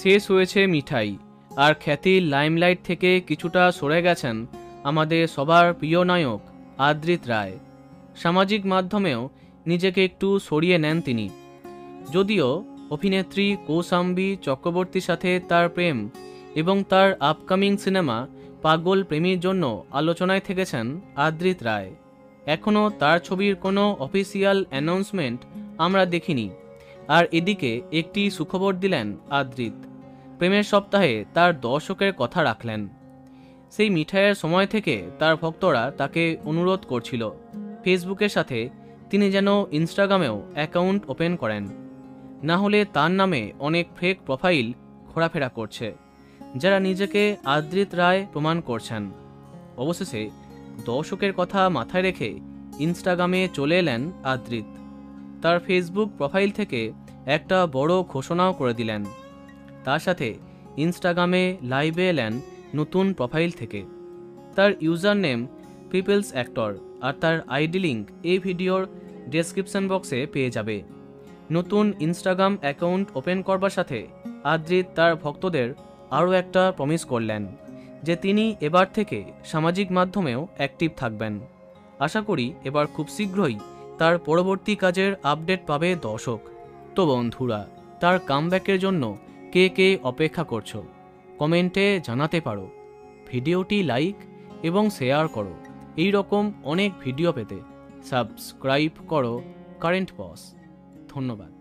শেষ হয়েছে মিঠাই, আর খ্যাতির লাইমলাইট থেকে কিছুটা সরে গেছেন আমাদের সবার প্রিয় নায়ক আদ্রিত রায়। সামাজিক মাধ্যমেও নিজেকে একটু সরিয়ে নেন তিনি। যদিও অভিনেত্রী কৌশাম্বী চক্রবর্তীর সাথে তার প্রেম এবং তার আপকামিং সিনেমা পাগল প্রেমীর জন্য আলোচনায় থেকেছেন আদ্রিত রায়, এখনও তার ছবির কোনো অফিসিয়াল অ্যানাউন্সমেন্ট আমরা দেখিনি। আর এদিকে একটি সুখবর দিলেন আদ্রিত, প্রেমের সপ্তাহে তার দর্শকের কথা রাখলেন। সেই মিঠাইয়ের সময় থেকে তার ভক্তরা তাকে অনুরোধ করছিল ফেসবুকের সাথে তিনি যেন ইনস্টাগ্রামেও অ্যাকাউন্ট ওপেন করেন, না হলে তার নামে অনেক ফেক প্রোফাইল ঘোরাফেরা করছে যারা নিজেকে আদ্রিত রায় প্রমাণ করছেন। অবশেষে দর্শকের কথা মাথায় রেখে ইনস্টাগ্রামে চলে এলেন আদ্রিত। তার ফেসবুক প্রোফাইল থেকে একটা বড় ঘোষণাও করে দিলেন। তার সাথে ইনস্টাগ্রামে লাইভে এলেন নতুন প্রোফাইল থেকে। তার ইউজার নেম পিপলস অ্যাক্টর, আর তার আইডি লিঙ্ক এই ভিডিওর ডেসক্রিপশন বক্সে পেয়ে যাবে। নতুন ইনস্টাগ্রাম অ্যাকাউন্ট ওপেন করবার সাথে আদ্রিত তার ভক্তদের আরও একটা প্রমিস করলেন যে তিনি এবার থেকে সামাজিক মাধ্যমেও অ্যাক্টিভ থাকবেন। আশা করি এবার খুব শীঘ্রই তার পরবর্তী কাজের আপডেট পাবে দর্শক। তো বন্ধুরা, তার কামব্যাকের জন্য কে কে অপেক্ষা করছো কমেন্টে জানাতে পারো। ভিডিওটি লাইক এবং শেয়ার করো। এই রকম অনেক ভিডিও পেতে সাবস্ক্রাইব করো কারেন্ট বস। ধন্যবাদ।